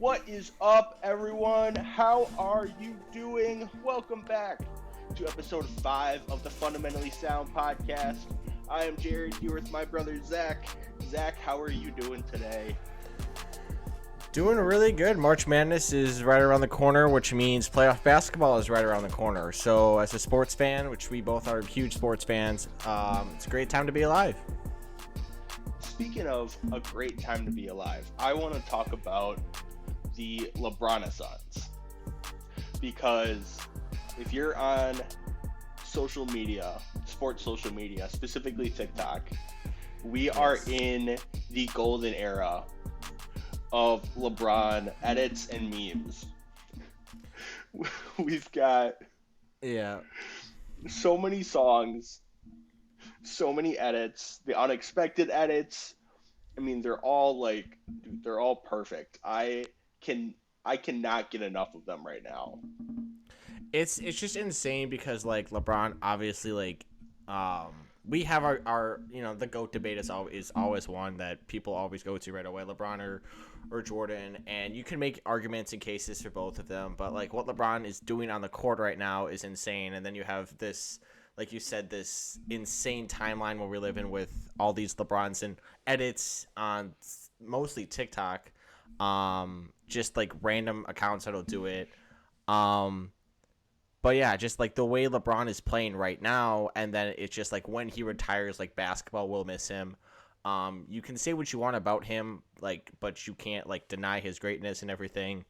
What is up, everyone? How are you doing? Welcome back to episode 5 of the Fundamentally Sound podcast. I am Jared here with my brother Zach. Zach, how are you doing today? Doing really good. March Madness is right around the corner, which means playoff basketball is right around the corner. So as a sports fan, which we both are huge sports fans, it's a great time to be alive. Speaking of a great time to be alive, I want to talk about the LeBron-a-sons. Because if you're on social media, sports social media, specifically TikTok, we are in the golden era of LeBron edits and memes. We've got so many songs, so many edits, the unexpected edits. I mean, they're all they're all perfect. I cannot get enough of them right now. It's just insane because LeBron obviously we have our the GOAT debate is always one that people always go to right away, LeBron or Jordan, and you can make arguments and cases for both of them, but what LeBron is doing on the court right now is insane. And then you have this, like you said, this insane timeline where we live in with all these LeBrons and edits on mostly TikTok, just random accounts that'll do it. But yeah, just the way LeBron is playing right now, and then it's just when he retires, basketball will miss him. You can say what you want about him, but you can't deny his greatness and everything.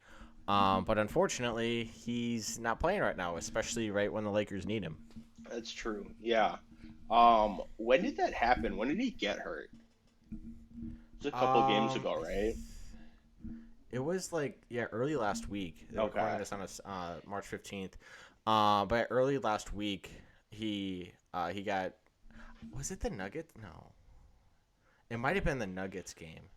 But unfortunately, he's not playing right now, especially right when the Lakers need him. That's true. Yeah. When did that happen? When did he get hurt? It was a couple games ago, right? It was early last week. They're Okay. recording this on March 15th. But early last week, he got. Was it the Nuggets? No. It might have been the Nuggets game.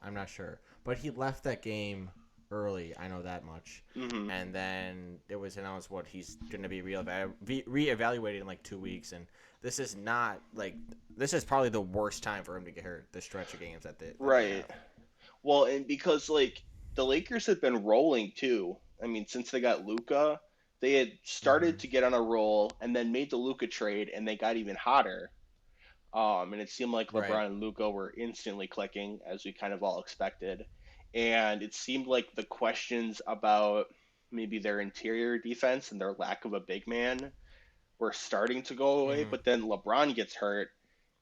I'm not sure. But he left that game early. I know that much. Mm-hmm. And then it was announced he's going to be reevaluated in 2 weeks. And this is not this is probably the worst time for him to get hurt. The stretch of games that they Right. have. Well, and because the Lakers have been rolling too. I mean, since they got Luka, they had started to get on a roll, and then made the Luka trade, and they got even hotter. And it seemed like LeBron Right. and Luka were instantly clicking, as we kind of all expected. And it seemed like the questions about maybe their interior defense and their lack of a big man were starting to go away. Mm-hmm. But then LeBron gets hurt,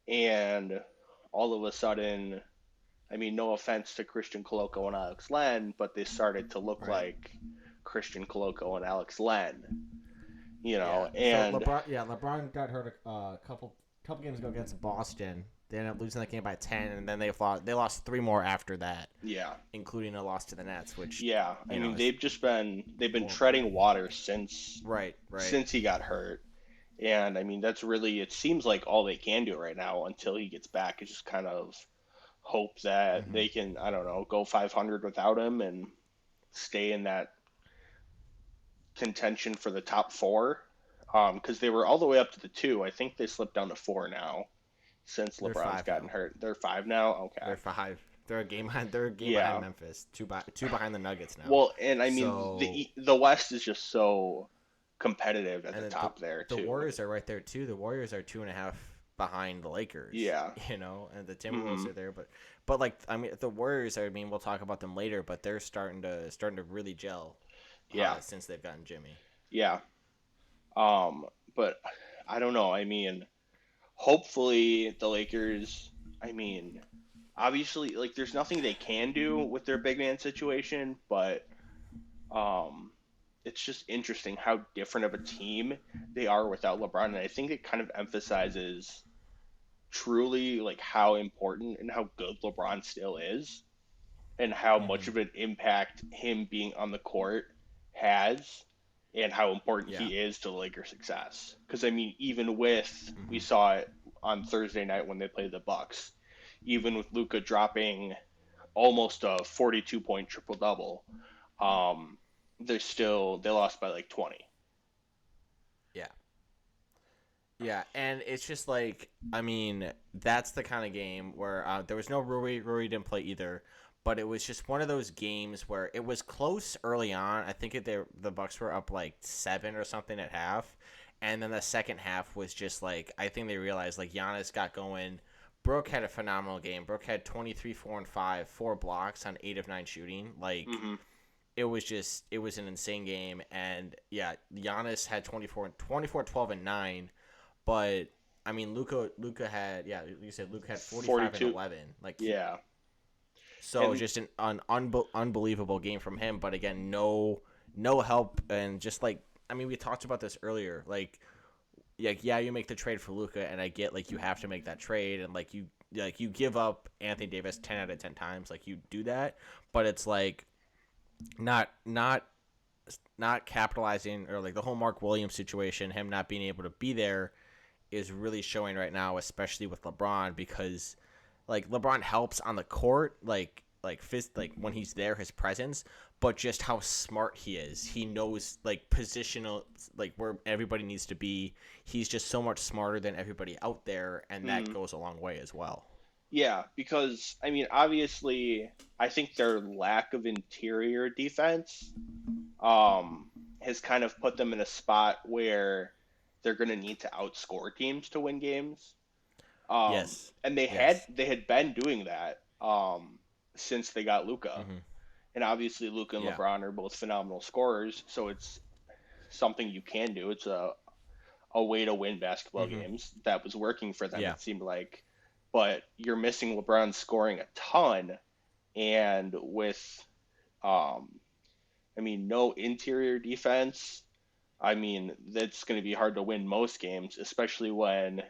and all of a sudden, I mean, no offense to Christian Coloco and Alex Len, but they started to look Right. like Christian Coloco and Alex Len, Yeah. and So LeBron got hurt a couple games ago against Boston. They ended up losing that game by 10, and then they lost 3 more after that, yeah, including a loss to the Nets, which yeah. I mean, they've been horrible. treading water since right. he got hurt, and I mean that's really, it seems like all they can do right now until he gets back is just kind of hope that Mm-hmm. they can, I don't know, go 500 without him and stay in that contention for the top 4. Because they were all the way up to the 2. I think they slipped down to 4 now since They're LeBron's 5 gotten now. hurt. They're 5 now. Okay. They're 5. They're a game behind. They're a game Yeah. behind Memphis. Two behind the Nuggets now. Well, and I mean So- the West is just so competitive at and the then top there the too. Warriors are right there too. The Warriors are 2.5 behind the Lakers. Yeah. And the Timberwolves are there, but I mean the Warriors. I mean, we'll talk about them later, but they're starting to really gel. Yeah. Since they've gotten Jimmy. Yeah. But I don't know. I mean, hopefully the Lakers, I mean, obviously there's nothing they can do with their big man situation, but it's just interesting how different of a team they are without LeBron, and I think it kind of emphasizes truly how important and how good LeBron still is, and how much of an impact him being on the court has, and how important he is to the Lakers' success. Because I mean, even with we saw it on Thursday night when they played the Bucks, even with Luka dropping almost a 42-point triple double, they lost by 20. Yeah, and it's just I mean, that's the kind of game where there was no Rui. Rui didn't play either. but it was just one of those games where it was close early on. I think the Bucks were up like 7 or something at half, and then the second half was just like I think they realized like Giannis got going. Brooke had a phenomenal game. Brooke had 23, 4, and 5, 4 blocks on 8 of 9 shooting. Like Hmm. it was an insane game, and yeah, Giannis had 24, 12, and 9, but I mean Luca had yeah, you said Luca had 45 and 42. 11. Like Yeah. so And just an unbelievable game from him, but again, no help and just like I mean we talked about this earlier, yeah, you make the trade for Luca, and I get like you have to make that trade, and like you give up Anthony Davis 10 out of 10 times, like you do that, but it's like not not not capitalizing or like the whole Mark Williams situation, him not being able to be there is really showing right now, especially with LeBron, because like LeBron helps on the court, like when he's there, his presence, but just how smart he is. He knows like positional, like where everybody needs to be. He's just so much smarter than everybody out there, and that mhm. goes a long way as well. Yeah, because I mean, obviously, I think their lack of interior defense has kind of put them in a spot where they're going to need to outscore teams to win games. Yes, And yes, they had been doing that since they got Luca, mm-hmm. and obviously Luca and Yeah, LeBron are both phenomenal scorers, so it's something you can do. It's a way to win basketball mm-hmm. games that was working for them. Yeah, It seemed like, but you're missing LeBron scoring a ton, and with um, I mean, no interior defense. I mean, that's going to be hard to win most games, especially when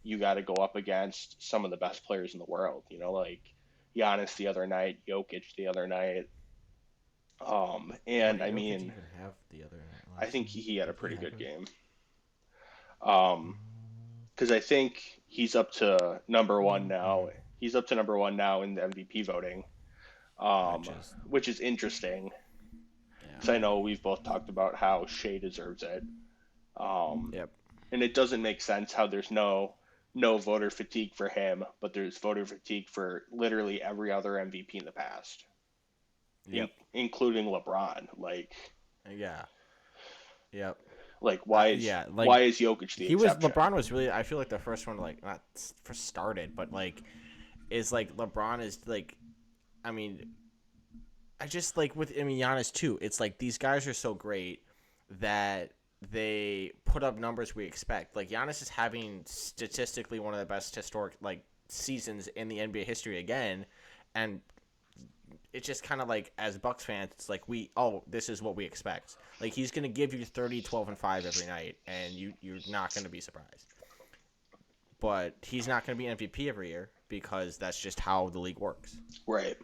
you got to go up against some of the best players in the world. You know, like Giannis the other night, Jokic the other night. what And did I Jokic mean, even have the other night I last think night? he had a Did he pretty have good a? game. Um, because I think he's up to number one now. Mm-mm. He's up to number one now in the MVP voting, um, Which is which is interesting yeah, because I know we've both talked about how Shea deserves it. Um, yep, and it doesn't make sense how there's no voter fatigue for him, but there's voter fatigue for literally every other MVP in the past, yep, including LeBron. yeah, yep. Why Yeah, like why is Jokic the he was exception? LeBron was really I feel like the first one to like not for started, but like is like LeBron is like I mean I just like with I mean Giannis too. It's like these guys are so great that they put up numbers we expect. Like Giannis is having statistically one of the best historic like seasons in the NBA history again, and it's just kind of like as Bucks fans, it's like this is what we expect. Like he's gonna give you 30, 12, and 5 every night, and you're not gonna be surprised. But he's not gonna be MVP every year because that's just how the league works. Right.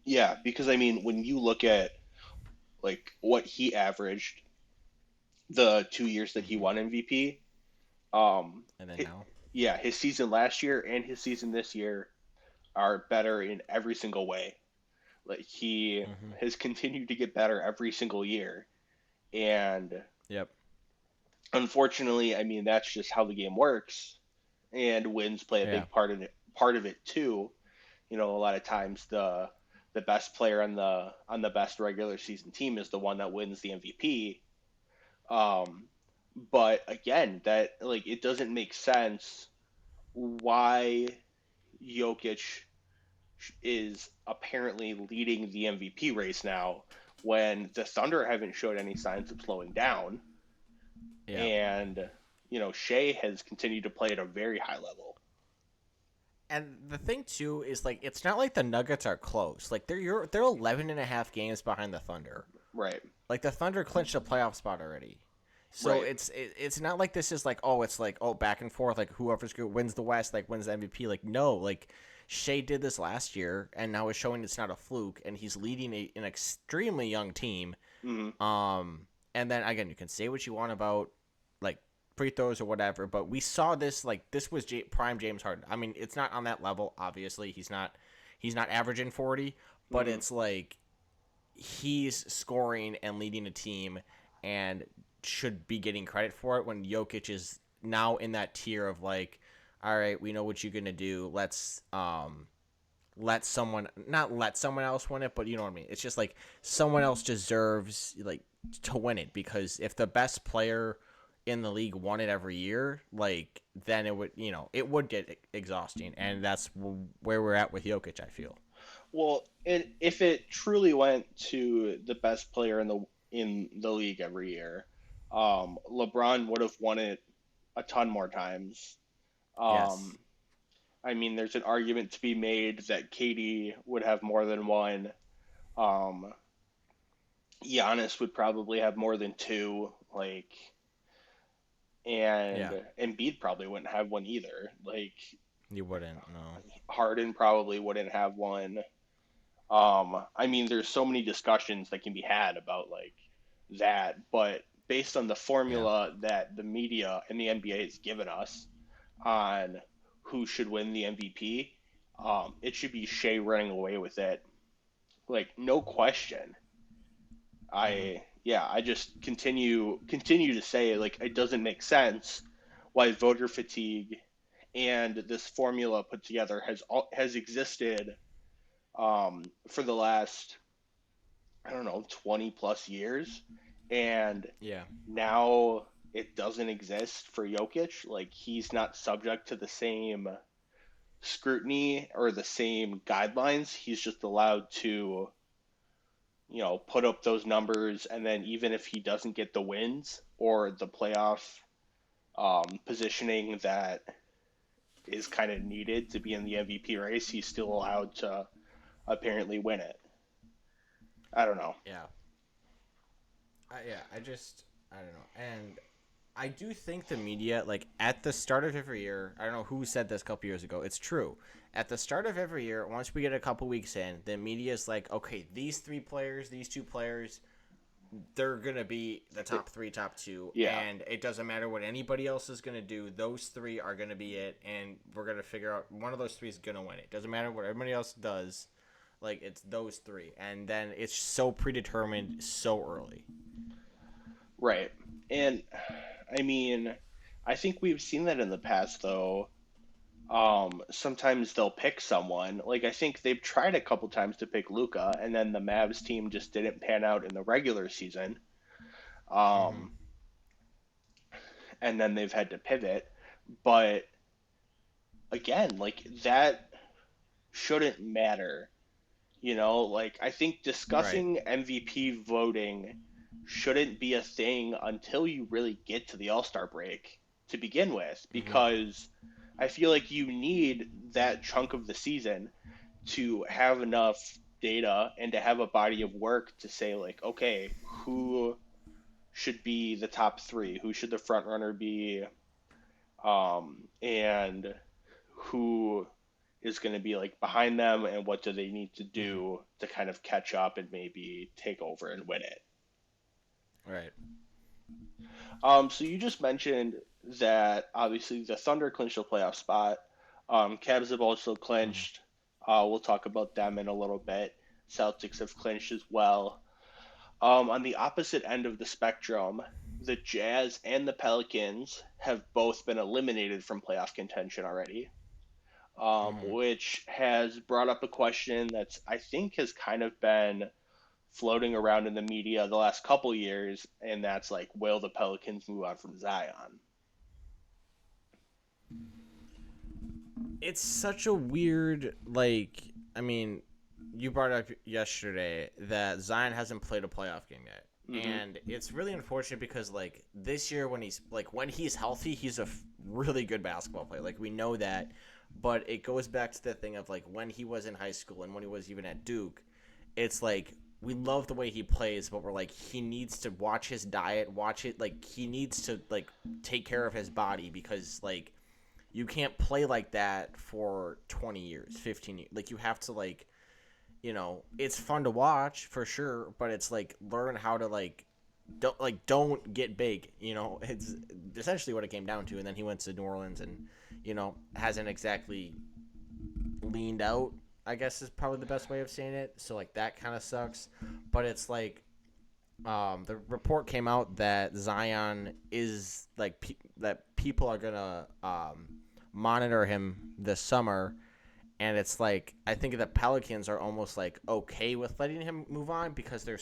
Yeah, because I mean, when you look at what he averaged the 2 years that he Mm-hmm. won MVP, um, And then hi now, yeah, his season last year and his season this year are better in every single way. Like he mm-hmm. has continued to get better every single year, and Yep, unfortunately, I mean that's just how the game works, and wins play a yeah, big part of it too. You know, a lot of times the best player on the best regular season team is the one that wins the MVP. Um, but again, that it doesn't make sense why Jokic is apparently leading the MVP race now when the Thunder haven't showed any signs of slowing down, yeah. and Shea has continued to play at a very high level. And the thing too is like it's not like the Nuggets are close. Like they're 11 and a half games behind the Thunder. Right, Like the Thunder clinched a playoff spot already. So right. it's not like this is like oh it's like oh back and forth like whoever's good wins the West like wins the MVP like no like Shea did this last year and now is showing it's not a fluke and he's leading an extremely young team. Hmm. Um, and then again you can say what you want about like free throws or whatever, but we saw this like this was prime James Harden. I mean it's not on that level obviously he's not averaging 40, but Hmm. it's like he's scoring and leading a team and should be getting credit for it when Jokic is now in that tier of like, all right, we know what you're gonna do. let someone not let someone else win it, but you know what I mean. It's just like someone else deserves like to win it because if the best player in the league won it every year, like then it would it would get exhausting, and that's where we're at with Jokic. I feel. Well, and if it truly went to the best player in the league every year, LeBron would have won it a ton more times. Yes. Um, I mean, there's an argument to be made that KD would have more than one. Um, Giannis would probably have more than two. Like, and Yeah. Embiid probably wouldn't have one either. Like, You wouldn't. No. Harden probably wouldn't have one. I mean, there's so many discussions that can be had about like that, but based on the Yeah. formula that the media and the NBA has given us on who should win the MVP, it should be Shea running away with it, like no question. Mm-hmm. I just continue to say like it doesn't make sense why voter fatigue and this formula put together has existed for the last I don't know 20 plus years, and Yeah. now it doesn't exist for Jokic. Like he's not subject to the same scrutiny or the same guidelines. He's just allowed to put up those numbers, and then even if he doesn't get the wins or the playoff positioning that is kind of needed to be in the MVP race, he's still allowed to apparently win it. I don't know. Yeah. I don't know. And I do think the media, like at the start of every year, I don't know who said this a couple years ago. It's true. At the start of every year, once we get a couple weeks in, the media is like, okay, these three players, these two players, they're gonna be the top three, top two, Yeah, and it doesn't matter what anybody else is gonna do. Those three are gonna be it, and we're gonna figure out one of those three is gonna win it. Doesn't matter what everybody else does. Like it's those three, and then it's so predetermined so early. right. And I mean, I think we've seen that in the past, though. Sometimes they'll pick someone. Like I think they've tried a couple times to pick Luca, and then the Mavs team just didn't pan out in the regular season. Mm-hmm. Um, and then they've had to pivot. But again, like that shouldn't matter. Like I think Right. discussing MVP voting shouldn't be a thing until you really get to the All-Star break to begin with, Mm-hmm. because I feel like you need that chunk of the season to have enough data and to have a body of work to say like, okay, who should be the top three? Who should the front runner be? And who is going to be like behind them, and what do they need to Mm-hmm. do to kind of catch up and maybe take over and win it. Right. So you just mentioned that obviously the Thunder clinched the playoff spot. Cavs have also Mm-hmm. clinched. We'll talk about them in a little bit. Celtics have clinched as well. On the opposite end of the spectrum, the Jazz and the Pelicans have both been eliminated from playoff contention already, Mm-hmm. which has brought up a question that's I think has kind of been floating around in the media the last couple years, and that's like, will the Pelicans move on from Zion? It's such a weird like. I mean, you brought up yesterday that Zion hasn't played a playoff game yet. Mm-hmm. And it's really unfortunate because like this year when he's healthy, he's a really good basketball player. Like we know that, but it goes back to the thing of like when he was in high school and when he was even at Duke, it's like we love the way he plays, but we're like he needs to watch his diet, watch it like he needs to like take care of his body because like you can't play like that for 20 years, 15 years. Like you have to like, it's fun to watch for sure, but it's like learn how to don't get big, It's essentially what it came down to and then he went to New Orleans and hasn't exactly leaned out, I guess is probably the best way of saying it. So like that kind of sucks, but it's like the report came out that Zion is like that people are gonna monitor him this summer, And it's like I think the Pelicans are almost like okay with letting him move on because they're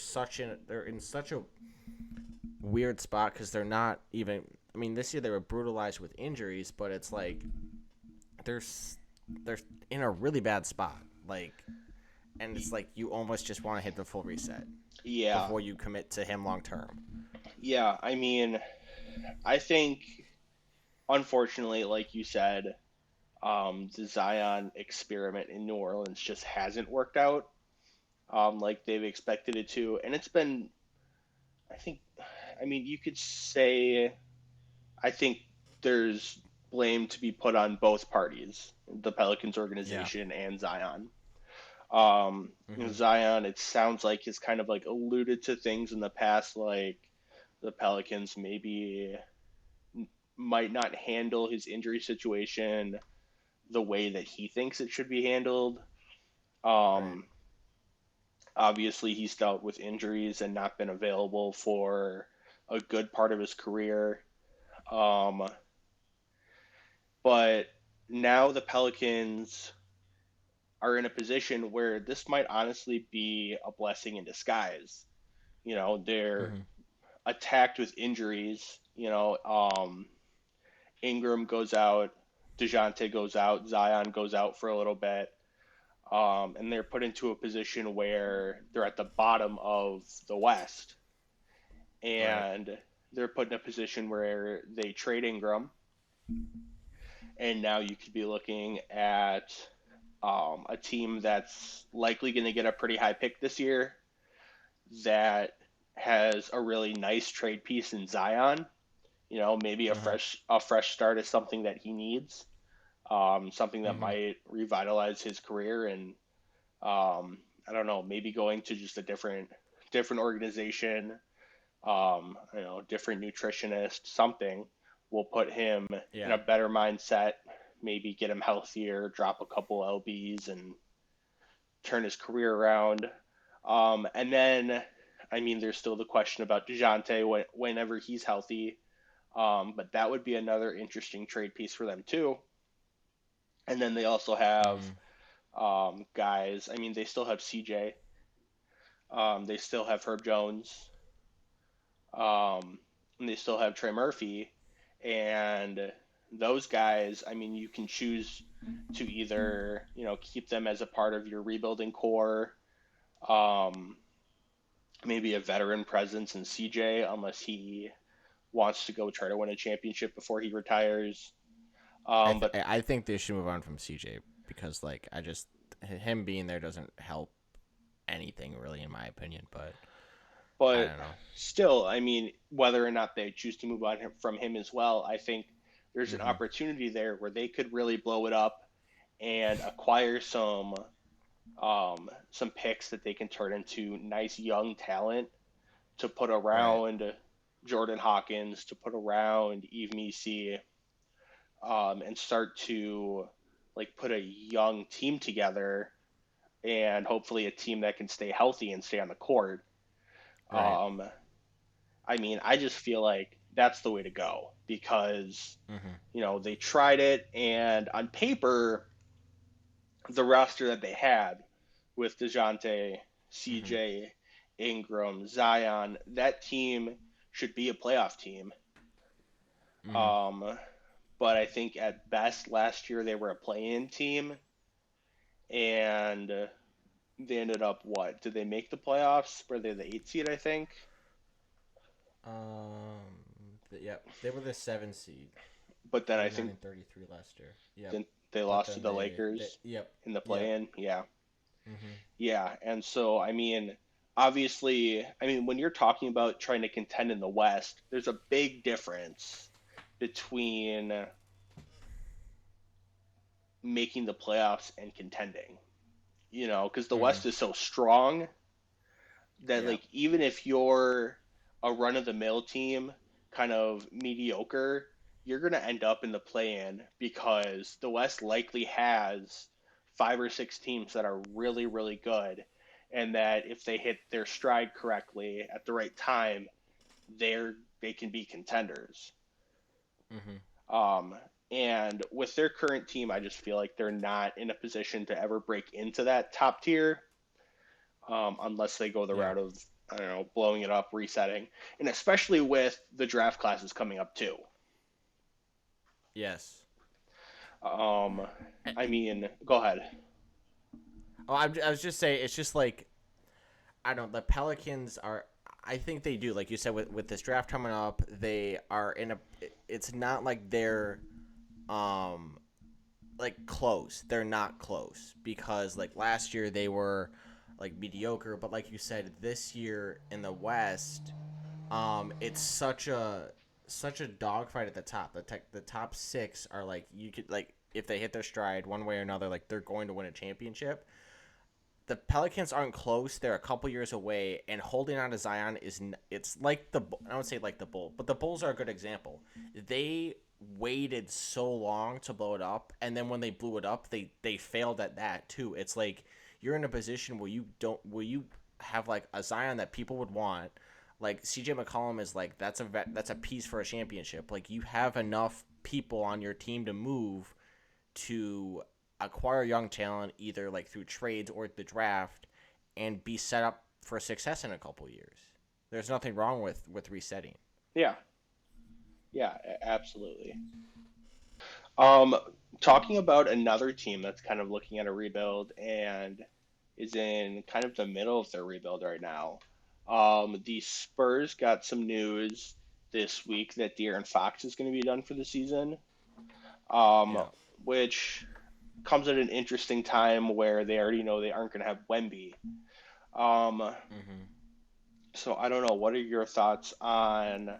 in such a weird spot because they're not even. I mean, this year they were brutalized with injuries, but it's like they're they're in a really bad spot. Like, and it's like you almost just want to hit the full reset Yeah, before you commit to him long term. yeah. I mean, I think unfortunately, like you said, the Zion experiment in New Orleans just hasn't worked out like they've expected it to, and it's been. I think, I mean, you could say. I think there's blame to be put on both parties, the Pelicans Yeah. organization and Zion. Mm-hmm. Zion, it sounds like has kind of like alluded to things in the past, like the Pelicans maybe might not handle his injury situation the way that he thinks it should be handled. Right. Um, Obviously, he's dealt with injuries and not been available for a good part of his career. Um, but now the Pelicans are in a position where this might honestly be a blessing in disguise. They're Mm-hmm. attacked with injuries. Ingram goes out, DeJounte goes out, Zion goes out for a little bit, and they're put into a position where they're at the bottom of the West, Right. and they're put in a position where they trade Ingram, and now you could be looking at a team that's likely going to get a pretty high pick this year that has a really nice trade piece in Zion. Maybe a Uh huh. fresh start is something that he needs. Something that Mm-hmm. might revitalize his career, and I don't know, maybe going to just a different organization, different nutritionist, something will put him in Yeah. a better mindset. Maybe get him healthier, drop a couple lbs, and turn his career around. And then, I mean, there's still the question about Dejounte whenever he's healthy. But that would be another interesting trade piece for them too. And then they also have Mm-hmm. guys. I mean, they still have CJ. They still have Herb Jones. And they still have Trey Murphy. And those guys, I mean, you can choose to either keep them as a part of your rebuilding core. Um, Maybe a veteran presence in CJ, unless he wants to go try to win a championship before he retires. But I think they should move on from CJ because like I just him being there doesn't help anything really in my opinion. But I But don't know. still, I mean, whether or not they choose to move on from him as well, I think there's an Mm-hmm. opportunity there where they could really blow it up and acquire some picks that they can turn into nice young talent to put Right. around Jordan Hawkins, to put around Eve Misi, and start to like put a young team together and hopefully a team that can stay healthy and stay on the court. Right. Um, I mean, I just feel like that's the way to go because, Mm-hmm. they tried it, and on paper, the roster that they had with DeJounte, Mm-hmm. CJ, Ingram, Zion, that team should be a playoff team. Mm-hmm. Um, but I think at best last year they were a play-in team, and they ended up what? Did they make the playoffs? Were they the eight seed? I think. Yep. They were the 7 seed, But then I 39 think and 33 last year. Yep. then they But lost to then the they Lakers yep. in the Yep. play-in. Yeah, Mm-hmm. yeah. And so I mean, obviously, I mean when you're talking about trying to contend in the West, there's a big difference between making the playoffs and contending. Because the Mm-hmm. West is so strong that Yeah. like even if you're a run of the mill team, kind of mediocre, you're gonna end up in the play in because the West likely has five or six teams that are really, really good, and that if they hit their stride correctly at the right time, they can be contenders. Mm-hmm. Um, And with their current team, I just feel like they're not in a position to ever break into that top tier, unless they go the Yeah. route of, I don't know, blowing it up, resetting, and especially with the draft classes coming up too. Yes. Um, I mean, go ahead. Oh, I was just saying, it's just like I don't know. The Pelicans are. I think they do, like you said, with this draft coming up, they are in a. It's not like they're um like close. They're not close because like last year they were like mediocre, but like you said, this year in the West, it's such a dogfight at the top. The top six are like you could like if they hit their stride one way or another, like they're going to win a championship. The Pelicans aren't close. They're a couple years away, and holding on to Zion is it's like the I don't say like the Bull, but the Bulls are a good example. They waited so long to blow it up, and then when they blew it up, they failed at that too. It's like you're in a position where you have like a Zion that people would want. Like CJ McCollum is like that's a piece for a championship. Like you have enough people on your team to move to acquire young talent either like through trades or the draft and be set up for success in a couple years. There's nothing wrong with resetting. Yeah, yeah, absolutely. Um, Talking about another team that's kind of looking at a rebuild and is in kind of the middle of their rebuild right now. The Spurs got some news this week that De'Aaron Fox is going to be done for the season, um, Yeah. which comes at an interesting time where they already know they aren't going to have Wemby. Um, Mm-hmm. so I don't know. What are your thoughts on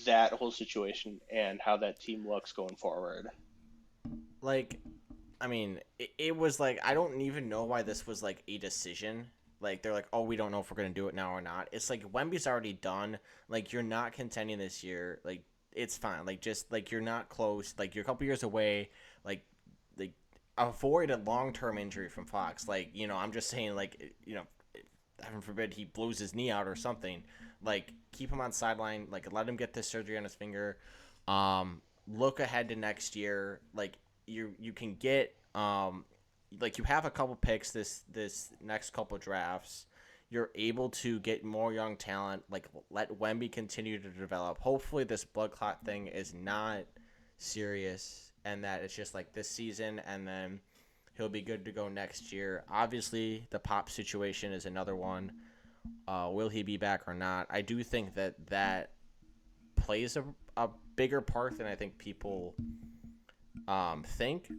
that whole situation and how that team looks going forward? Like, I mean, it was like I don't even know why this was like a decision. Like they're like, oh, we don't know if we're gonna do it now or not. It's like Wemby's already done. Like you're not contending this year. Like it's fine. Like just like you're not close. Like you're a couple years away. Like like avoid a long term injury from Fox. Like I'm just saying heaven forbid he blows his knee out or something. Like keep him on sideline. Like let him get this surgery on his finger. Look ahead to next year. Like you can get like you have a couple picks this next couple drafts. You're able to get more young talent. Like let Wemby continue to develop. Hopefully this blood clot thing is not serious and that it's just like this season and then he'll be good to go next year. Obviously the Pop situation is another one. Will he be back or not? I do think that plays a bigger part than I think people think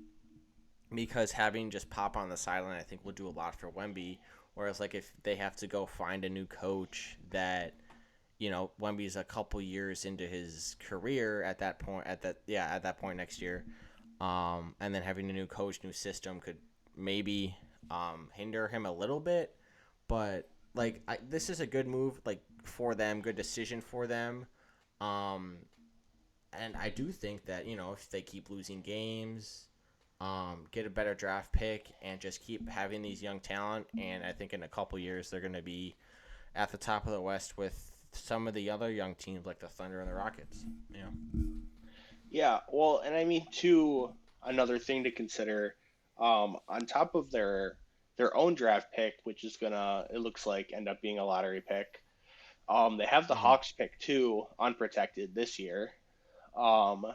because having just Pop on the sideline, I think will do a lot for Wemby. Whereas, like, if they have to go find a new coach that, Wemby's a couple years into his career at that point next year, and then having a new coach, new system could maybe hinder him a little bit. But like, this is a good move, like for them, good decision for them. Um, and I do think that if they keep losing games, get a better draft pick, and just keep having these young talent, and I think in a couple years they're going to be at the top of the West with some of the other young teams like the Thunder and the Rockets. Yeah, well, and I mean too, another thing to consider, on top of their own draft pick, which is gonna, it looks like, end up being a lottery pick. They have the Mm-hmm. Hawks pick too, unprotected this year. Um,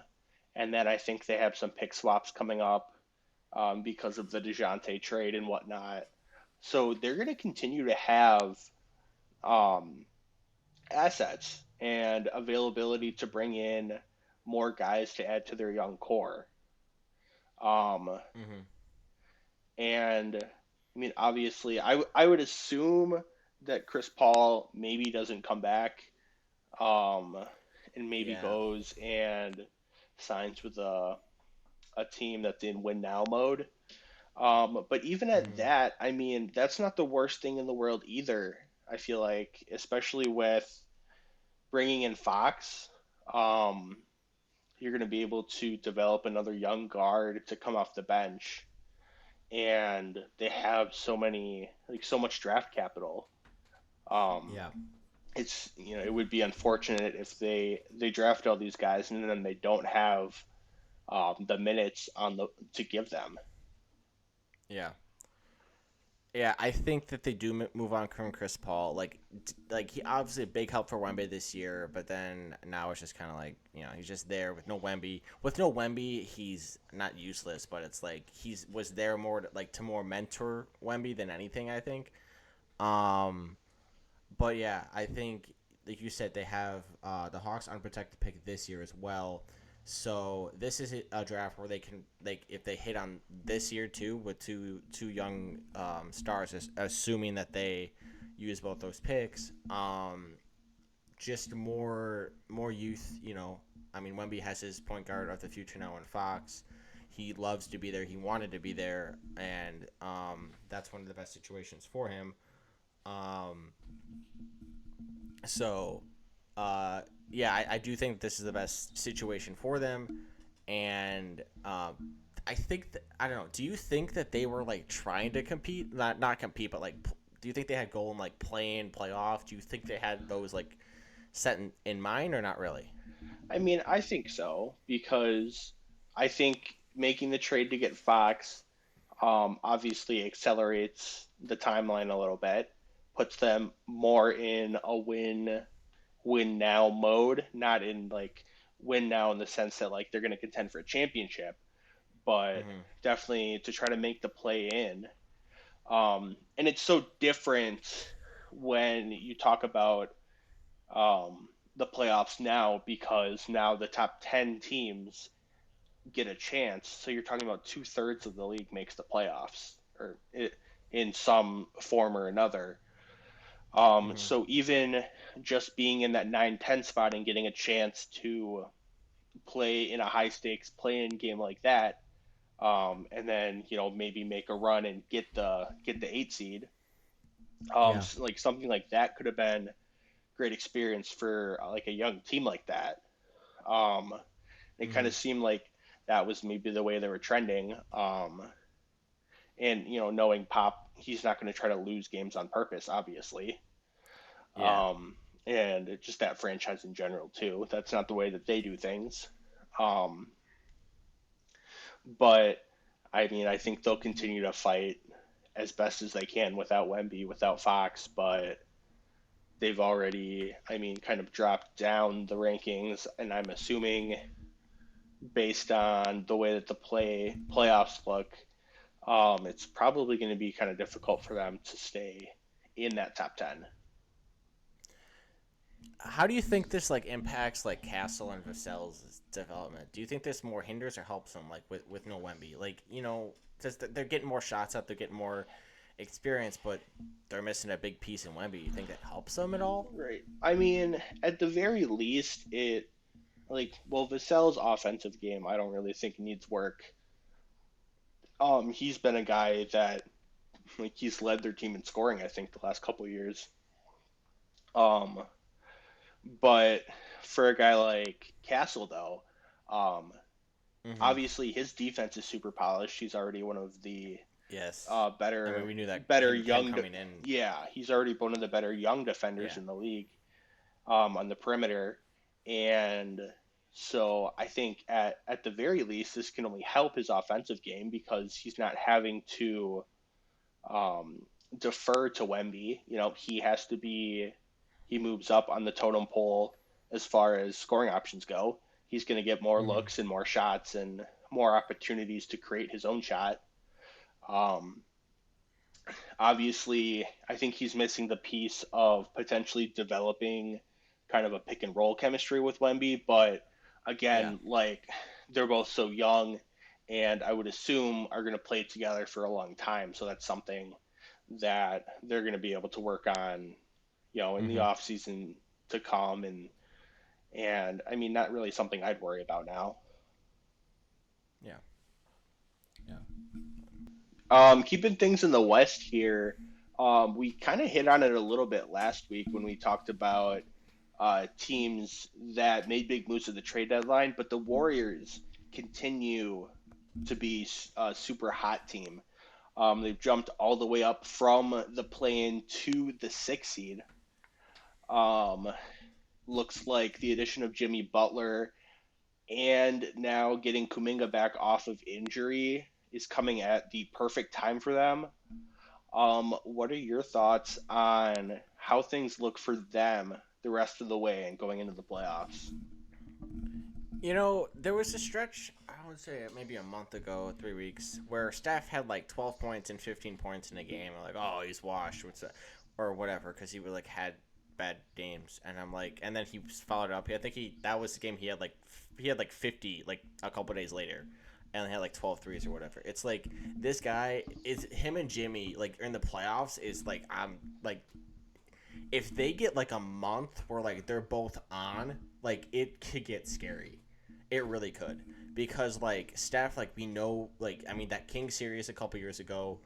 and then I think they have some pick swaps coming up, because of the DeJounte trade and whatnot. So they're gonna continue to have um, assets and availability to bring in more guys to add to their young core. Um, Mm-hmm. and I mean, obviously, I would assume that Chris Paul maybe doesn't come back, um, and maybe Yeah. goes and signs with a team that's in win now mode. But even at Mm-hmm. that, I mean, that's not the worst thing in the world either. I feel like, especially with bringing in Fox, um, you're going to be able to develop another young guard to come off the bench, and they have so much draft capital. Um, Yeah. it would be unfortunate if they draft all these guys and then they don't have the minutes on the to give them. Yeah. Yeah, I think that they do move on from Chris Paul. Like he obviously a big help for Wemby this year, but then now it's just kind of like he's just there with no Wemby. With no Wemby, he's not useless, but it's like he's was there more to more mentor Wemby than anything. I think. Um, but yeah, I think like you said, they have the Hawks unprotected pick this year as well. So this is a draft where they can if they hit on this year too with two young stars, assuming that they use both those picks. Just more youth. I mean, Wemby has his point guard of the future now in Fox. He loves to be there. He wanted to be there, and that's one of the best situations for him. Um, so, yeah, I do think this is the best situation for them, and I think I don't know. Do you think that they were like trying to compete, not compete, but like, do you think they had goal in like playing playoff? Do you think they had those like set in mind or not really? I mean, I think so because I think making the trade to get Fox obviously accelerates the timeline a little bit, puts them more in a win now mode, not in like win now in the sense that like they're going to contend for a championship, but Mm-hmm. definitely to try to make the play in. And it's so different when you talk about the playoffs now because now the top 10 teams get a chance. So you're talking about 2/3 of the league makes the playoffs or in some form or another. Mm-hmm. So even just being in that 9-10 spot and getting a chance to play in a high stakes play in game like that, and then maybe make a run and get the 8 seed. Yeah. So like something like that could have been great experience for like a young team like that. Um, it kind Mm-hmm. of seemed like that was maybe the way they were trending. And knowing Pop, he's not going to try to lose games on purpose, obviously. Yeah. Um, and just that franchise in general too. That's not the way that they do things. Um, but I mean, I think they'll continue to fight as best as they can without Wemby, without Fox, but they've already, I mean, kind of dropped down the rankings, and I'm assuming based on the way that the playoffs look, it's probably going to be kind of difficult for them to stay in that top 10. How do you think this like impacts like Castle and Vassell's development? Do you think this more hinders or helps them like with no Wemby? Like just they're getting more shots up, they're getting more experience, but they're missing a big piece in Wemby. You think that helps them at all? Right. I mean, at the very least, it like well, Vassell's offensive game, I don't really think needs work. He's been a guy that like he's led their team in scoring, I think, the last couple of years. Um, but for a guy like Castle, though, um, Mm-hmm. obviously his defense is super polished. He's already one of the Yes. I mean, better we knew that better him young. coming in. Yeah, he's already one of the better young defenders Yeah. in the league on the perimeter, and so I think at the very least this can only help his offensive game because he's not having to um, defer to Wemby. He moves up on the totem pole as far as scoring options go. He's going to get more Mm-hmm. looks and more shots and more opportunities to create his own shot. Um, Obviously, I think he's missing the piece of potentially developing kind of a pick and roll chemistry with Wemby. But Yeah. again, like they're both so young and I would assume are going to play together for a long time. So that's something that they're going to be able to work on, in the Mm-hmm. off season to come. And I mean, not really something I'd worry about now. Yeah. Yeah. Keeping things in the West here, we kind of hit on it a little bit last week when we talked about teams that made big moves at the trade deadline, but the Warriors continue to be a super hot team. They've jumped all the way up from the play-in to the 6 seed. Um, Looks like the addition of Jimmy Butler and now getting Kuminga back off of injury is coming at the perfect time for them. What are your thoughts on how things look for them the rest of the way and going into the playoffs? There was a stretch, I would say maybe a month ago, 3 weeks, where Steph had like 12 points and 15 points in a game. I'm like, oh, he's washed, what's that? Or whatever, because he would like had bad games, and I'm like, and then he followed up. I think that was the game he had like 50 like a couple days later, and he had like 12 threes or whatever. It's like this guy is him and Jimmy like in the playoffs is like I'm like if they get like a month where like they're both on, like it could get scary. It really could. Because like Steph, like we know, like I mean that King series a couple years ago,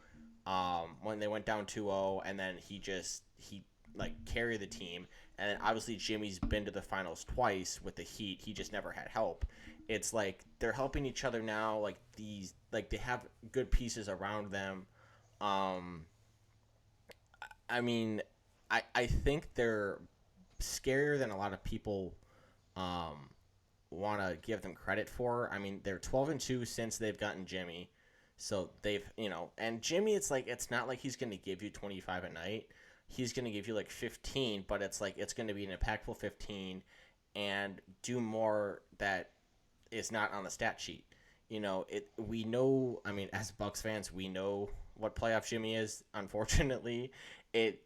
when they went down 2-0, and then he like carried the team, and then obviously Jimmy's been to the finals twice with the Heat. He just never had help. It's like they're helping each other now. Like these, like they have good pieces around them. Um, I mean, I think they're scarier than a lot of people um, want to give them credit for. I mean, they're 12-2 since they've gotten Jimmy. So and Jimmy, it's like, it's not like he's going to give you 25 a night. He's going to give you like 15, but it's like, it's going to be an impactful 15 and do more that is not on the stat sheet. We know, I mean, as Bucks fans, we know what playoff Jimmy is. Unfortunately, it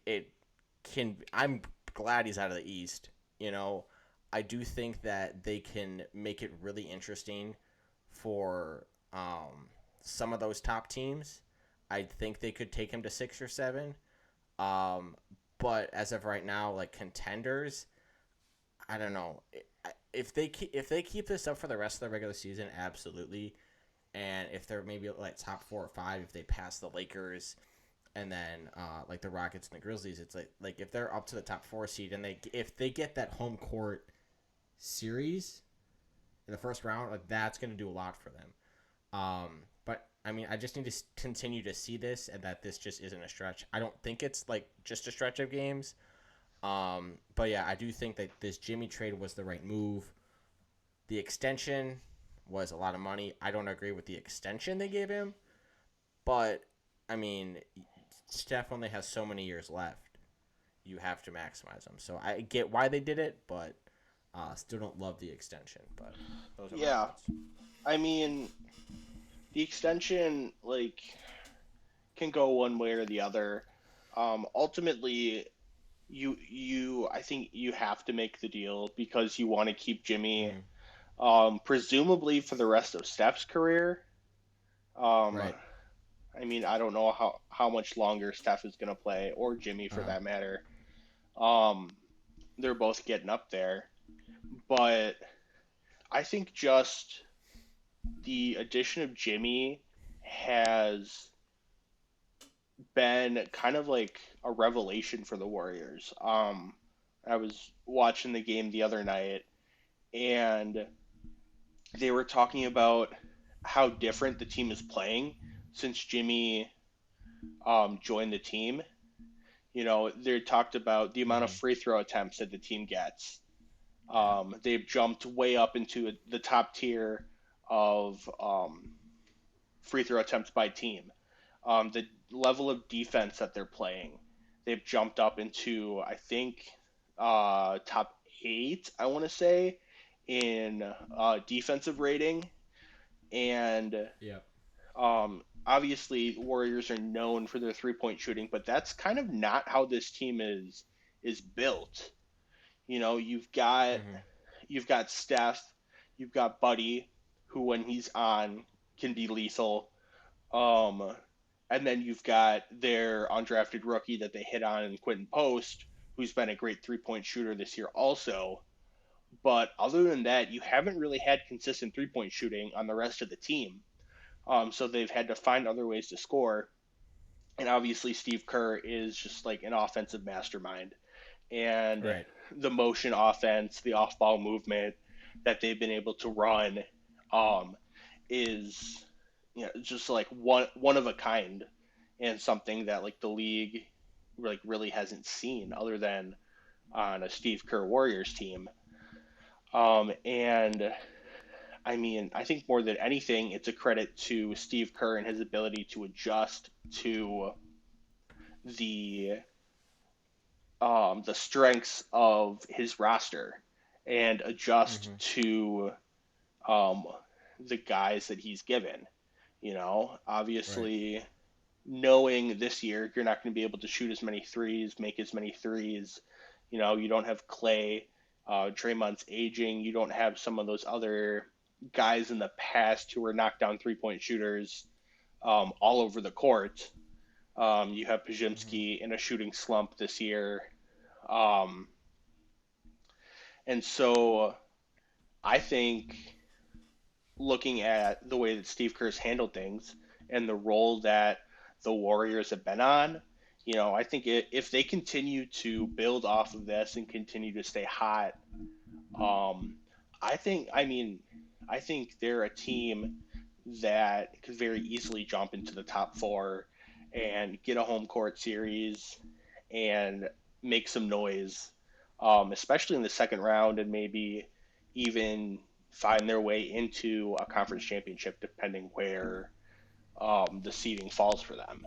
I'm glad he's out of the East. You know, I do think that they can make it really interesting for some of those top teams. I think they could take him to 6 or 7. Um, but as of right now, like contenders, I don't know if they keep this up for the rest of the regular season. Absolutely, and if they're maybe like top 4 or 5, if they pass the Lakers and then like the Rockets and the Grizzlies, it's like if they're up to the top 4 seed and if they get that home court series in the first round, like that's going to do a lot for them. But I mean, I just need to continue to see this and that this just isn't a stretch. I don't think it's like just a stretch of games. But yeah, I do think that this Jimmy trade was the right move. The extension was a lot of money. I don't agree with the extension they gave him, but I mean, Steph only has so many years left. You have to maximize them. So I get why they did it, but still don't love the extension. But those are my Yeah, thoughts. I mean, the extension can go one way or the other. Ultimately, I think you have to make the deal because you want to keep Jimmy, Mm-hmm. presumably for the rest of Steph's career. Um, Right. I mean, I don't know how much longer Steph is going to play, or Jimmy Uh for huh. that matter. Um, they're both getting up there, but I think just the addition of Jimmy has been kind of like a revelation for the Warriors. I was watching the game the other night, and they were talking about how different the team is playing since Jimmy joined the team. They talked about the amount of Mm-hmm. free throw attempts that the team gets. Yeah. They've jumped way up into the top tier of free throw attempts by team. The level of defense that they're playing, they've jumped up into, I think, top 8, I want to say, in defensive rating. And Yep. obviously, Warriors are known for their 3-point shooting, but that's kind of not how this team is built. You know, Mm-hmm. you've got Steph, you've got Buddy, who when he's on can be lethal. Um, and then you've got their undrafted rookie that they hit on in Quentin Post, who's been a great 3-point shooter this year also. But other than that, you haven't really had consistent 3-point shooting on the rest of the team. So they've had to find other ways to score. And obviously, Steve Kerr is just like an offensive mastermind. And Right. the motion offense, the off ball movement that they've been able to run um, is just like one of a kind, and something that like the league like really hasn't seen other than on a Steve Kerr Warriors team. And I mean, I think more than anything, it's a credit to Steve Kerr and his ability to adjust to the the strengths of his roster and adjust Mm-hmm. to um, the guys that he's given. Right. Obviously, knowing this year you're not going to be able to shoot as many threes, make as many threes. You don't have Clay, Draymond's aging. You don't have some of those other guys in the past who were knockdown 3-point shooters all over the court. You have Mm-hmm. Pajimski in a shooting slump this year. Um, and so I think looking at the way that Steve Kerr's handled things and the role that the Warriors have been on, I think if they continue to build off of this and continue to stay hot, um, I think they're a team that could very easily jump into the top four and get a home court series and make some noise, especially in the second round, and maybe even find their way into a conference championship, depending where the seeding falls for them.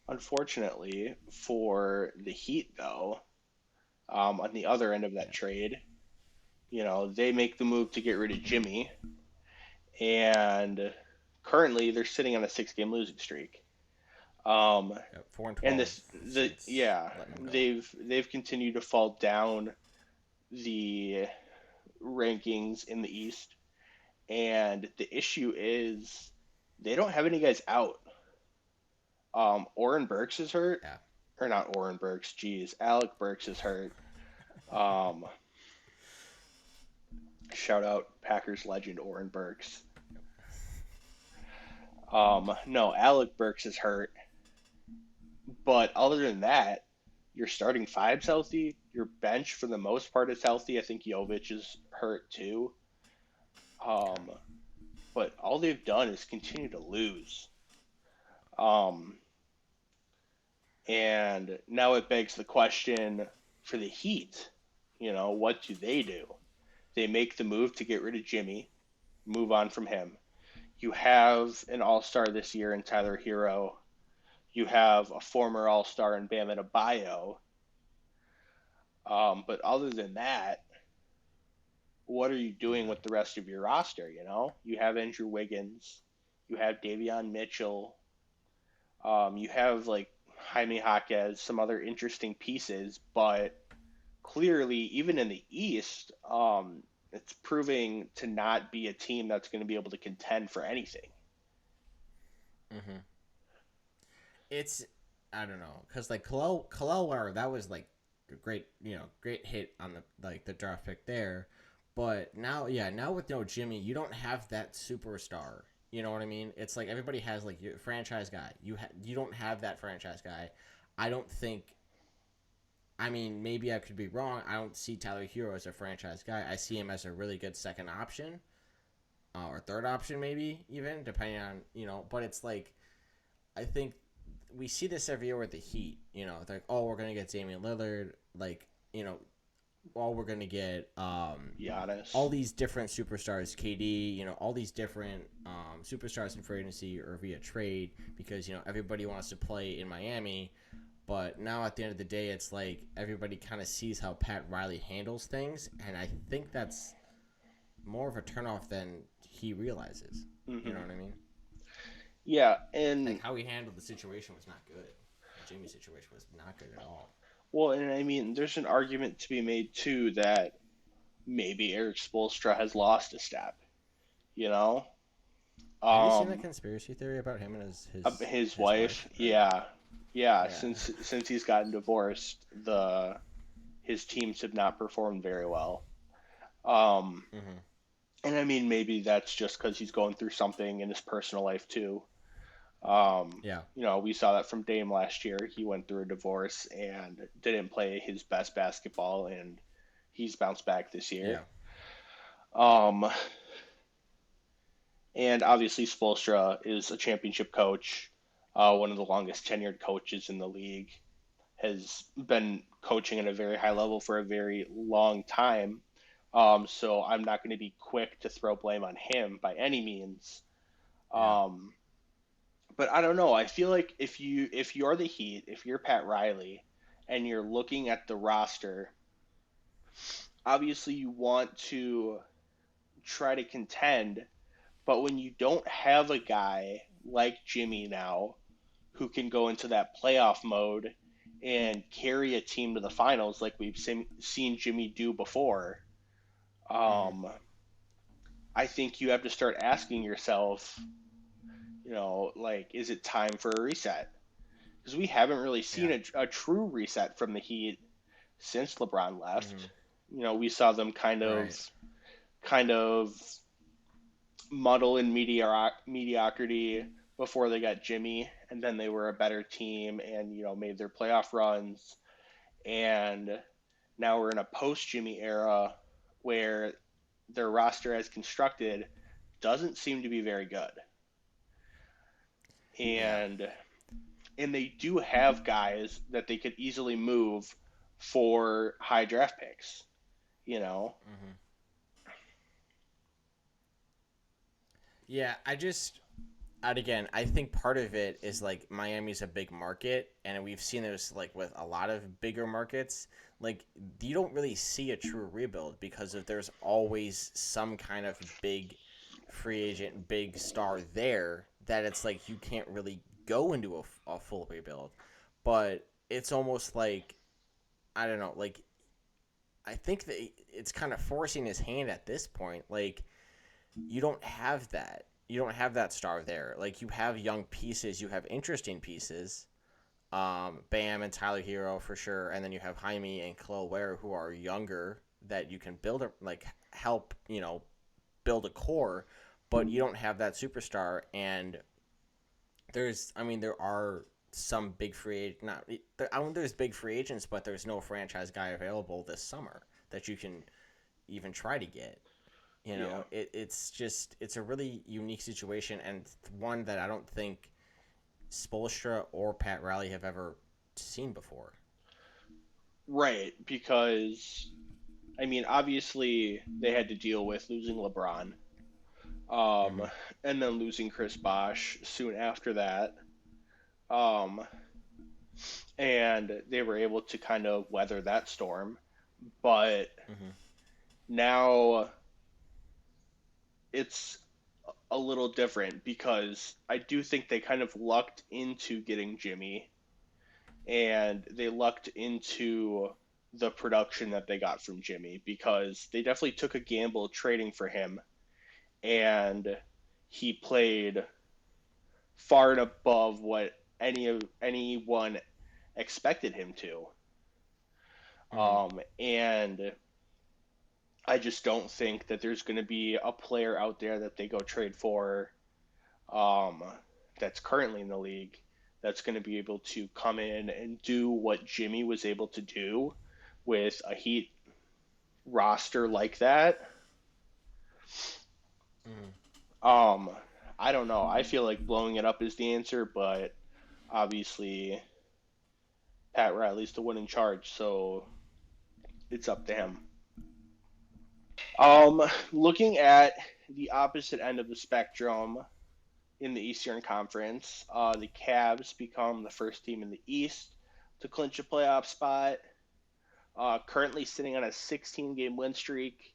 Unfortunately for the Heat, though, on the other end of that Yeah. trade, they make the move to get rid of Jimmy, and currently they're sitting on a 6-game losing streak. Um, Yep. 4-12 since yeah, letting him go. they've continued to fall down the rankings in the East, and the issue is they don't have any guys out. Oren Burks is hurt, Yeah. or not Oren Burks. Geez, Alec Burks is hurt. Um, Shout out Packers legend Oren Burks. No, Alec Burks is hurt, but other than that, your starting five's healthy. Your bench, for the most part, is healthy. I think Jovic is hurt too. Yeah. Um, but all they've done is continue to lose. Um, and now it begs the question for the Heat. What do? They make the move to get rid of Jimmy, move on from him. You have an all star this year in Tyler Hero. You have a former all star in Bam Adebayo. But other than that, what are you doing Yeah. with the rest of your roster? You have Andrew Wiggins, you have Davion Mitchell, you have like Jaime Jaquez, some other interesting pieces, but clearly, even in the East, it's proving to not be a team that's going to be able to contend for anything. Mm-hmm. It's I don't know because like Kalel Ware, that was like a great great hit on the draft pick there, but now yeah now with no Jimmy you don't have that superstar. You know what I mean? It's like everybody has like your franchise guy. You don't have that franchise guy. I don't think. I mean, maybe I could be wrong. I don't see Tyler Hero as a franchise guy. I see him as a really good second option or third option, maybe even depending on But it's like I think we see this every year with the Heat. It's like, oh, we're gonna get Damian Lillard, like oh, we're gonna get all Giannis. these different superstars, KD, all these different superstars in free agency or via trade because everybody wants to play in Miami. But now at the end of the day, it's like everybody kind of sees how Pat Riley handles things, and I think that's more of a turnoff than he realizes. You know Hmm. what I mean? Yeah, Like and how he handled the situation was not good. The Jimmy situation was not good at all. well, and I mean, there's an argument to be made too that maybe Eric Spoelstra has lost a step. You know, Have you seen that um, conspiracy theory about him and his his wife, wife? yeah, yeah. Yeah. Since he's gotten divorced, the his teams have not performed very well. Um, Mm-hmm. and I mean, maybe that's just because he's going through something in his personal life too. Um, Yeah. we saw that from Dame last year. He went through a divorce and didn't play his best basketball, and he's bounced back this year. Yeah. Um, and obviously, Spoelstra is a championship coach, one of the longest tenured coaches in the league, has been coaching at a very high level for a very long time. So I'm not going to be quick to throw blame on him by any means. Yeah. Um, but I don't know. I feel like if you're the Heat, if you're Pat Riley, and you're looking at the roster, obviously you want to try to contend. But when you don't have a guy like Jimmy now who can go into that playoff mode and carry a team to the finals like we've seen Jimmy do before, Mm-hmm. um, I think you have to start asking yourself, like, is it time for a reset? Because we haven't really seen Yeah. a true reset from the Heat since LeBron left. Mm-hmm. We saw them Right. kind of muddle in mediocrity before they got Jimmy, and then they were a better team and made their playoff runs. And now we're in a post Jimmy era where their roster as constructed doesn't seem to be very good. Yeah. And they do have guys that they could easily move for high draft picks, you know. Mm-hmm. Yeah. And again, I think part of it is like Miami's a big market, and we've seen this like with a lot of bigger markets. Like you don't really see a true rebuild because of there's always some kind of big free agent, big star there that it's like you can't really go into a full rebuild. But it's almost like I don't know, like I think that it's kind of forcing his hand at this point. Like you don't have that. You don't have that star there. Like you have young pieces, you have interesting pieces. Bam and Tyler Hero for sure, and then you have Jaime and Khalil Ware who are younger that you can build a, like help build a core, but you don't have that superstar. And there are some big free not I mean, there's big free agents, but there's no franchise guy available this summer that you can even try to get. Yeah. It's a really unique situation and one that I don't think Spolstra or Pat Riley have ever seen before. Right, because I mean, obviously they had to deal with losing LeBron, um, Mm-hmm. and then losing Chris Bosh soon after that, um, and they were able to kind of weather that storm. But Mm-hmm. now it's a little different because I do think they kind of lucked into getting Jimmy, and they lucked into the production that they got from Jimmy because they definitely took a gamble trading for him, and he played far and above what anyone expected him to. Mm-hmm. And I just don't think that there's going to be a player out there that they go trade for, um, that's currently in the league, that's going to be able to come in and do what Jimmy was able to do with a Heat roster like that. Mm-hmm. Um, I don't know. I feel like blowing it up is the answer, but obviously Pat Riley's the one in charge, so it's up to him. Looking at the opposite end of the spectrum in the Eastern Conference, the Cavs become the first team in the East to clinch a playoff spot. Currently sitting on a 16 game win streak,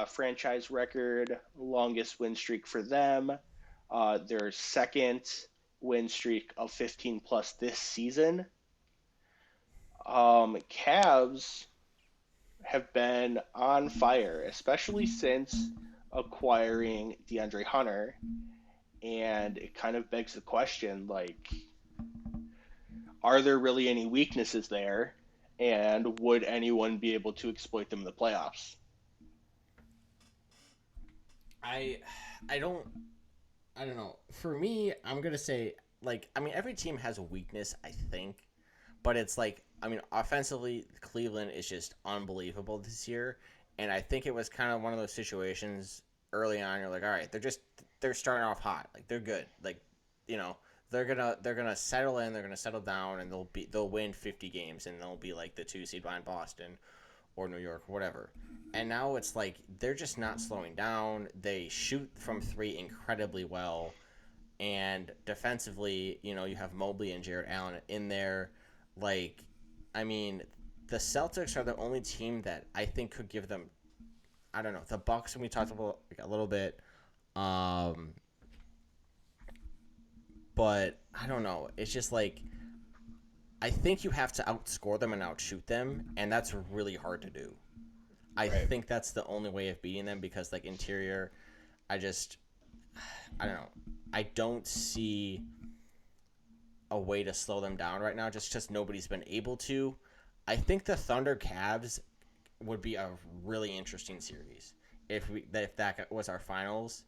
franchise record, longest win streak for them. Their second win streak of 15 plus this season. Cavs have been on fire, especially since acquiring DeAndre Hunter. And it kind of begs the question, like, are there really any weaknesses there? And would anyone be able to exploit them in the playoffs? I I don't I don't know. For me, I'm gonna say like I mean every team has a weakness, I think, but it's like I mean offensively, Cleveland is just unbelievable this year, and I think it was kind of one of those situations early on. You're like, all right, they're starting off hot, like they're good, like you know they're gonna settle in, they're gonna settle down, and they'll win 50 games, and they'll be like the 2 seed behind Boston, or New York, whatever. And now it's like they're just not slowing down. They shoot from three incredibly well, and defensively, you have Mobley and Jared Allen in there. Like, I mean, the Celtics are the only team that I think could give them. I don't know, the Bucks, and we talked about like, a little bit, um, but I don't know. It's just like I think you have to outscore them and outshoot them, and that's really hard to do. I Right. think that's the only way of beating them because like interior, I just I don't know. I don't see a way to slow them down right now just because nobody's been able to. I think the Thunder Cavs would be a really interesting series if that was our finals.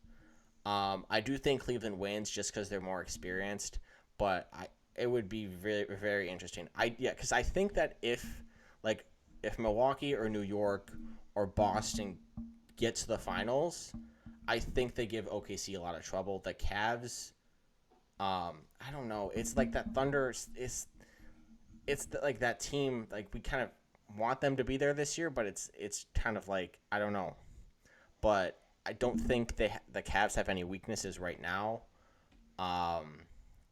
I do think Cleveland wins just because they're more experienced, but it would be very very interesting. Because I think that like if Milwaukee or New York or Boston get to the finals, I think they give OKC a lot of trouble. The Cavs, I don't know. It's like that Thunder like that team. Like we kind of want them to be there this year, but it's kind of like I don't know. But I don't think the Cavs have any weaknesses right now. Um,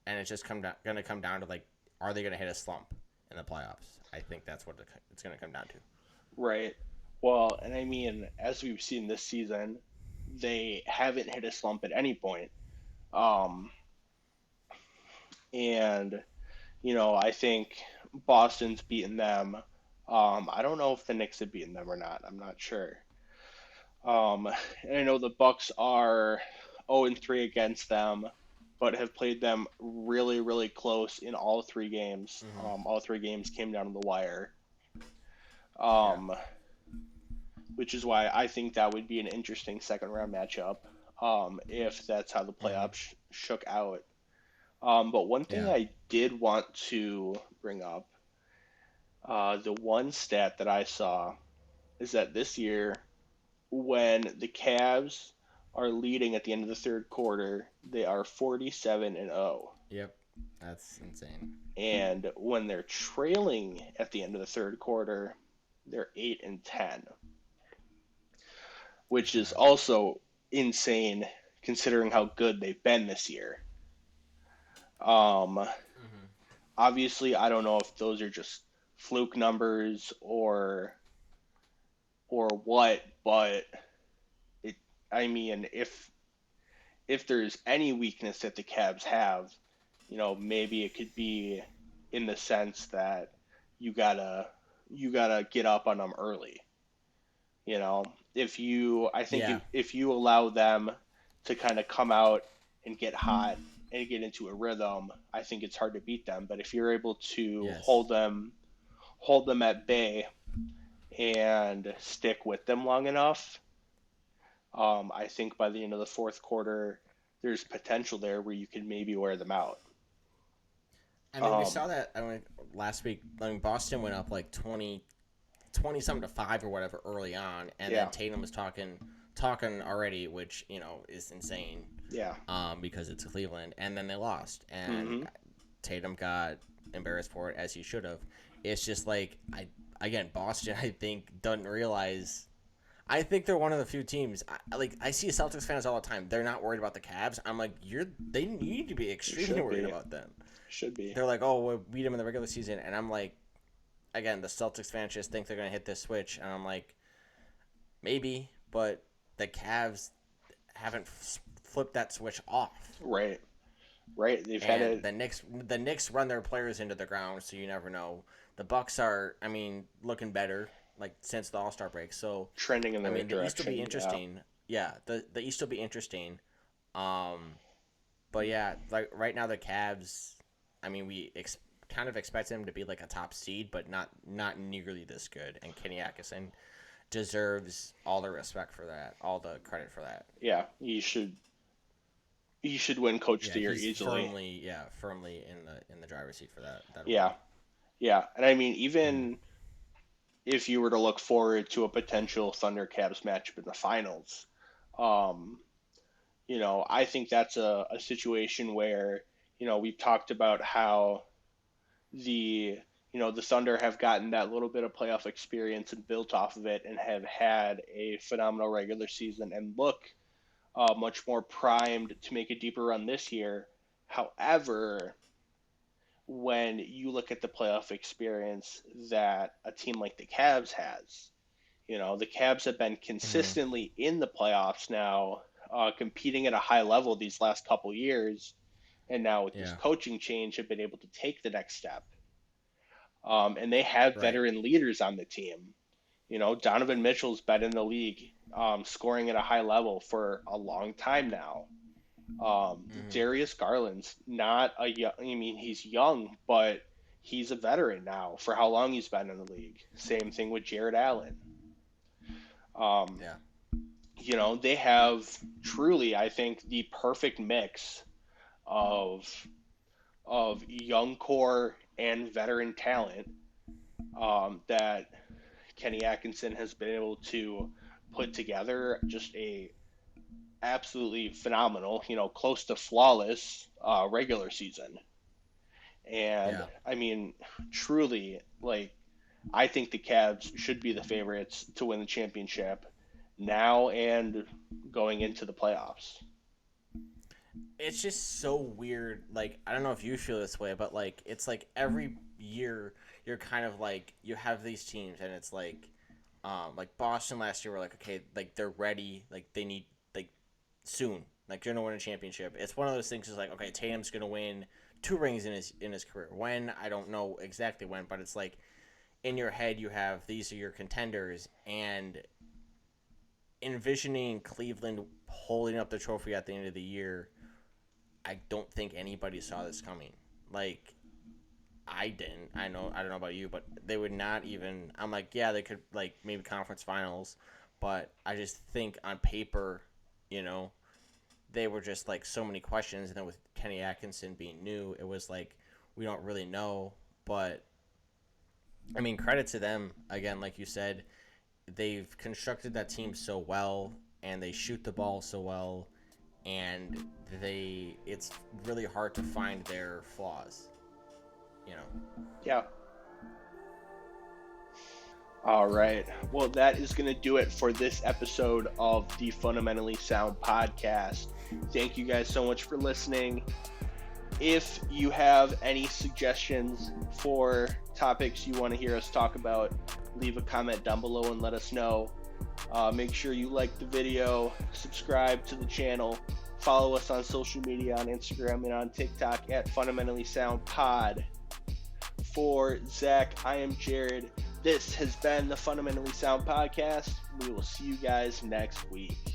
and it's just going to come down to like, are they going to hit a slump in the playoffs? I think that's what it's going to come down to. Right. Well, and I mean, as we've seen this season, they haven't hit a slump at any point. Um, and I think Boston's beaten them. I don't know if the Knicks have beaten them or not. I'm not sure. And I know the Bucks are 0-3 against them, but have played them really, really close in all three games. Mm-hmm. All three games came down to the wire. Yeah. Um, which is why I think that would be an interesting second round matchup, if that's how the Mm-hmm. playoffs shook out. But one thing Yeah. I did want to bring up, the one stat that I saw is that this year, when the Cavs are leading at the end of the third quarter, they are 47-0. Yep. That's insane. And when they're trailing at the end of the third quarter, they're 8-10, which is Okay. also insane considering how good they've been this year. Um, Mm-hmm. Obviously, I don't know if those are just fluke numbers or what, but it. I mean, if there's any weakness that the Cavs have, maybe it could be in the sense that you gotta you gotta get up on them early. If you, I think Yeah. if you allow them to kind of come out and get hot and get into a rhythm, I think it's hard to beat them. But if you're able to Yes. hold them at bay and stick with them long enough, I think by the end of the fourth quarter, there's potential there where you can maybe wear them out. I mean, we Um, saw that. I mean, last week. I mean, Boston went up like 20 something to 5 or whatever early on, and then yeah, Tatum was talking already, which is insane. yeah, Because it's Cleveland, and then they lost, and hmm Tatum got embarrassed for it as he should have. It's just like Boston I think doesn't realize. I think they're one of the few teams. I see Celtics fans all the time. They're not worried about the Cavs. I'm like, they need to be you extremely should worried be, about them. should be, They're like, oh, we'll beat them in the regular season, and I'm like, again, the Celtics fans just think they're gonna hit this switch, and I'm like, maybe, but the Cavs haven't flipped that switch off. right, right. They've had And it the Knicks run their players into the ground, so you never know. The Bucks are, I mean, looking better like since the All Star break. So, trending in the I right mean, the East will be direction. Yeah, interesting. Yeah, the East will be interesting. Um, but yeah, like right now the Cavs. I mean, kind of expect them to be like a top seed, but not nearly this good. And Kenny Atkinson deserves all the respect for that, all the credit for that. yeah. He should win Coach of Yeah, the Year he's easily. firmly in the driver's seat for that award. Yeah, yeah. And I mean, Mm. even if you were to look forward to a potential Thunder Cavs matchup in the finals, um, I think that's a situation where, we've talked about how the The Thunder have gotten that little bit of playoff experience and built off of it and have had a phenomenal regular season and look much more primed to make a deeper run this year. However, when you look at the playoff experience that a team like the Cavs has, the Cavs have been Mm-hmm. consistently in the playoffs now, competing at a high level these last couple years, and now with this Yeah. coaching change, have been able to take the next step. And they have Right. veteran leaders on the team. Donovan Mitchell's been in the league, scoring at a high level for a long time now. Mm-hmm. Darius Garland's not a young, I mean, he's young, but he's a veteran now for how long he's been in the league. Same thing with Jared Allen. Um, Yeah. they have truly, I think, the perfect mix of young core and veteran talent that Kenny Atkinson has been able to put together. Just a absolutely phenomenal, close to flawless regular season. And Yeah. I mean, truly, like, I think the Cavs should be the favorites to win the championship now and going into the playoffs. It's just so weird. Like, I don't know if you feel this way, but like it's like every year you're kind of like you have these teams and it's like Boston last year were like, okay, like they're ready, like they need like soon. Like you're gonna win a championship. It's one of those things is like, okay, Tatum's gonna win two rings in his career. When I don't know exactly when, but it's like in your head you have these are your contenders and envisioning Cleveland holding up the trophy at the end of the year, I don't think anybody saw this coming. Like I didn't. I don't know about you, but they would not even. I'm like, yeah, they could like maybe conference finals, but I just think on paper, you know, they were just like so many questions, and then with Kenny Atkinson being new, it was like we don't really know. But I mean, credit to them again, like you said, they've constructed that team so well, and they shoot the ball so well, and it's really hard to find their flaws. You know. Yeah. All right. Well, that is going to do it for this episode of the Fundamentally Sound podcast. Thank you guys so much for listening. If you have any suggestions for topics you want to hear us talk about, leave a comment down below and let us know. Make sure you like the video, subscribe to the channel, follow us on social media on Instagram and on TikTok at Fundamentally Sound Pod. For Zach, I am Jared. This has been the Fundamentally Sound Podcast. We will see you guys next week.